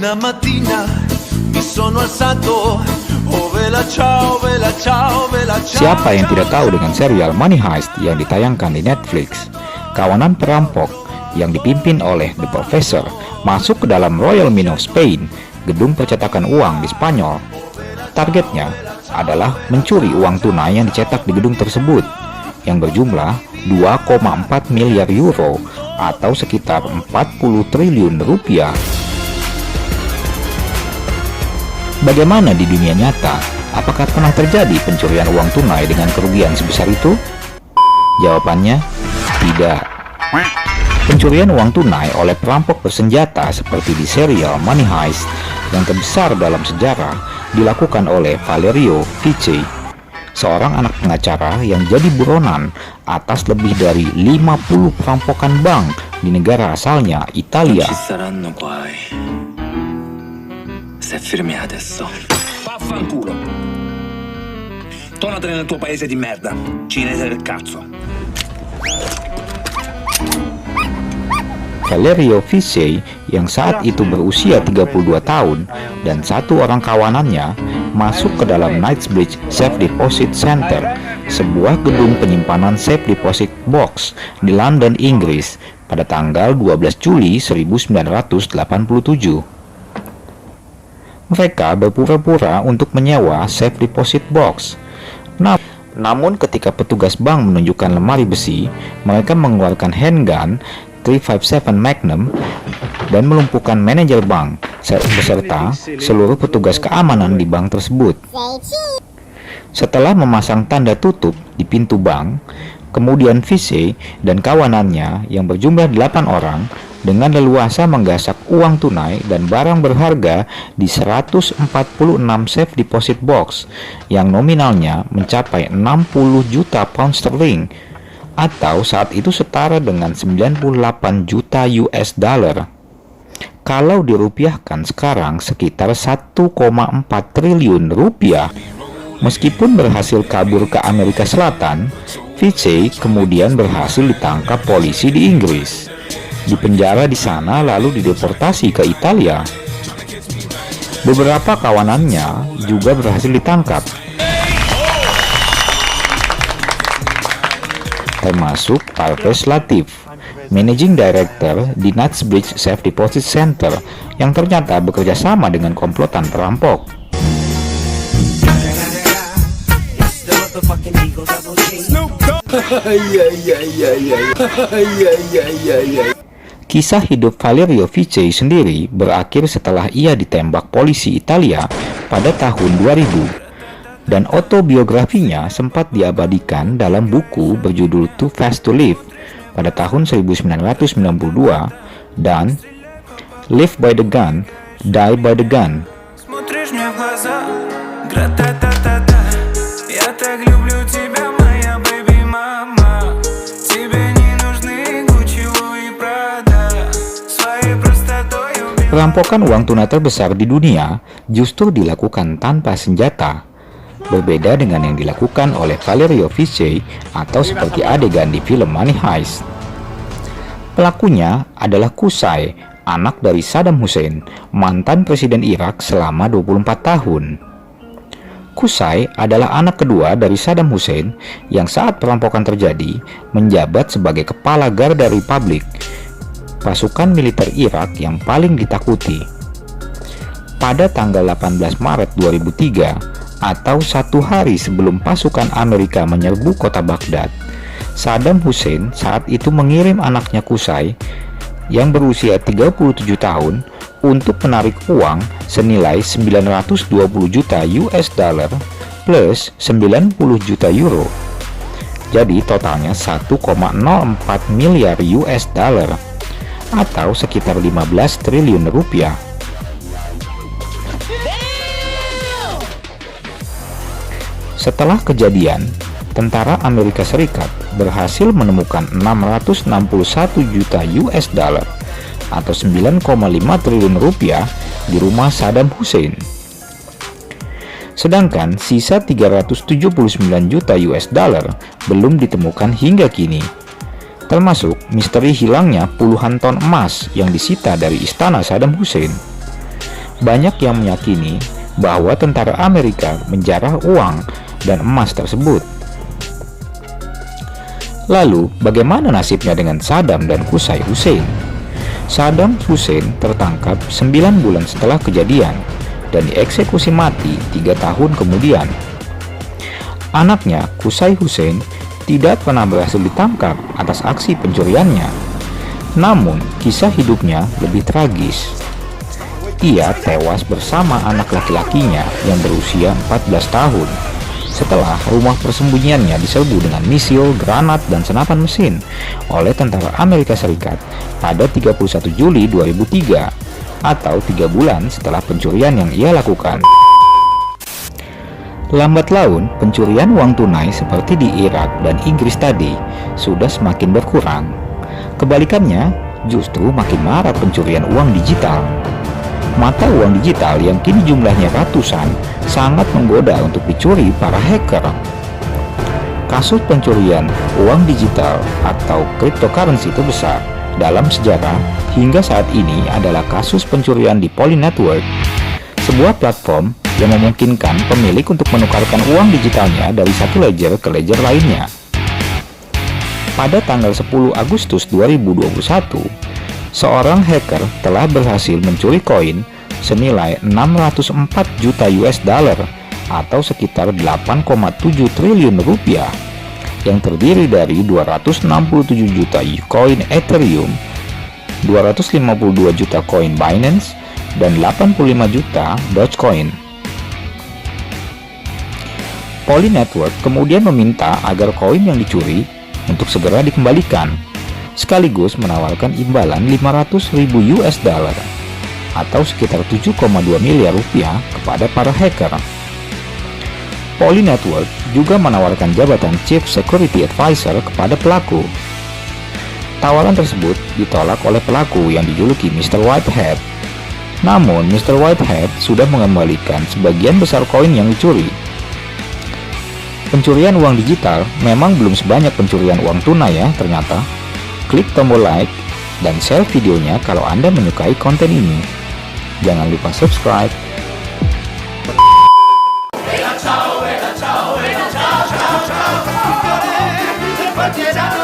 Una mattina mi sono alzato, oh vela ciao, vela ciao, vela ciao. Siapa yang tidak tahu dengan serial Money Heist yang ditayangkan di Netflix? Kawanan perampok yang dipimpin oleh The Professor masuk ke dalam Royal Mint of Spain, gedung percetakan uang di Spanyol. Targetnya adalah mencuri uang tunai yang dicetak di gedung tersebut yang berjumlah 2,4 miliar euro atau sekitar 40 triliun rupiah. Bagaimana di dunia nyata? Apakah pernah terjadi pencurian uang tunai dengan kerugian sebesar itu? Jawabannya, tidak. Pencurian uang tunai oleh perampok bersenjata seperti di serial Money Heist yang terbesar dalam sejarah dilakukan oleh Valerio Fice, seorang anak pengacara yang jadi buronan atas lebih dari 50 perampokan bank di negara asalnya, Italia. Se firmi adesso. Vaffanculo. Tornatene nel tuo paese di merda, cinese del cazzo. Valerio Fice yang saat itu berusia 32 tahun dan satu orang kawanannya masuk ke dalam Knightsbridge Safe Deposit Center, sebuah gedung penyimpanan safe deposit box di London, Inggris pada tanggal 12 Juli 1987. Mereka berpura-pura untuk menyewa safe deposit box. Namun ketika petugas bank menunjukkan lemari besi, mereka mengeluarkan handgun 357 Magnum dan melumpuhkan manajer bank beserta seluruh petugas keamanan di bank tersebut. Setelah memasang tanda tutup di pintu bank, kemudian Fice dan kawanannya yang berjumlah 8 orang dengan leluasa menggasak uang tunai dan barang berharga di 146 safe deposit box yang nominalnya mencapai 60 juta pound sterling atau saat itu setara dengan 98 juta US dollar. Kalau dirupiahkan sekarang sekitar 1,4 triliun rupiah. Meskipun berhasil kabur ke Amerika Selatan, Fice kemudian berhasil ditangkap polisi di Inggris. Dipenjara di sana lalu dideportasi ke Italia. Beberapa kawanannya juga berhasil ditangkap, termasuk Parvez Latif, Managing Director di Knightsbridge Safe Deposit Center yang ternyata bekerja sama dengan komplotan perampok. Kisah hidup Valerio Fice sendiri berakhir setelah ia ditembak polisi Italia pada tahun 2000, dan autobiografinya sempat diabadikan dalam buku berjudul Too Fast to Live pada tahun 1992 dan Live by the Gun, Die by the Gun. Perampokan uang tunai terbesar di dunia justru dilakukan tanpa senjata, berbeda dengan yang dilakukan oleh Valerio Fice atau seperti adegan di film Money Heist. Pelakunya adalah Qusay, anak dari Saddam Hussein, mantan presiden Irak selama 24 tahun. Qusay adalah anak kedua dari Saddam Hussein yang saat perampokan terjadi menjabat sebagai kepala Garda Republik, pasukan militer Irak yang paling ditakuti. Pada tanggal 18 Maret 2003 atau satu hari sebelum pasukan Amerika menyerbu kota Baghdad, Saddam Hussein saat itu mengirim anaknya Qusay yang berusia 37 tahun untuk menarik uang senilai 920 juta US dollar plus 90 juta euro. Jadi totalnya 1,04 miliar US dollar atau sekitar 15 triliun rupiah. Setelah kejadian, tentara Amerika Serikat berhasil menemukan 661 juta US dollar atau 9,5 triliun rupiah di rumah Saddam Hussein. Sedangkan sisa 379 juta US dollar belum ditemukan hingga kini, termasuk misteri hilangnya puluhan ton emas yang disita dari istana Saddam Hussein. Banyak yang meyakini bahwa tentara Amerika menjarah uang dan emas tersebut. Lalu, bagaimana nasibnya dengan Saddam dan Qusay Hussein? Saddam Hussein tertangkap 9 bulan setelah kejadian dan dieksekusi mati 3 tahun kemudian. Anaknya, Qusay Hussein, tidak pernah berhasil ditangkap atas aksi pencuriannya. Namun, kisah hidupnya lebih tragis. Ia tewas bersama anak laki-lakinya yang berusia 14 tahun setelah rumah persembunyiannya diserbu dengan misil, granat, dan senapan mesin oleh tentara Amerika Serikat pada 31 Juli 2003 atau 3 bulan setelah pencurian yang ia lakukan. Lambat laun, pencurian uang tunai seperti di Irak dan Inggris tadi sudah semakin berkurang. Kebalikannya, justru makin marak pencurian uang digital. Mata uang digital yang kini jumlahnya ratusan sangat menggoda untuk dicuri para hacker. Kasus pencurian uang digital atau cryptocurrency terbesar dalam sejarah hingga saat ini adalah kasus pencurian di Poly Network, sebuah platform yang memungkinkan pemilik untuk menukarkan uang digitalnya dari satu ledger ke ledger lainnya. Pada tanggal 10 Agustus 2021, seorang hacker telah berhasil mencuri koin senilai 604 juta US dollar atau sekitar 8,7 triliun rupiah yang terdiri dari 267 juta koin Ethereum, 252 juta koin Binance, dan 85 juta Dogecoin. Poly Network kemudian meminta agar koin yang dicuri untuk segera dikembalikan, sekaligus menawarkan imbalan 500.000 US dollar atau sekitar 7,2 miliar rupiah kepada para hacker. Poly Network juga menawarkan jabatan Chief Security Advisor kepada pelaku. Tawaran tersebut ditolak oleh pelaku yang dijuluki Mr. Whitehead. Namun, Mr. Whitehead sudah mengembalikan sebagian besar koin yang dicuri. Pencurian uang digital memang belum sebanyak pencurian uang tunai ya ternyata. Klik tombol like dan share videonya kalau Anda menyukai konten ini. Jangan lupa subscribe. Ciao, ciao, ciao, ciao, ciao, ciao, ciao, ciao, ciao, ciao, ciao, ciao, ciao, ciao, ciao, ciao, ciao, ciao,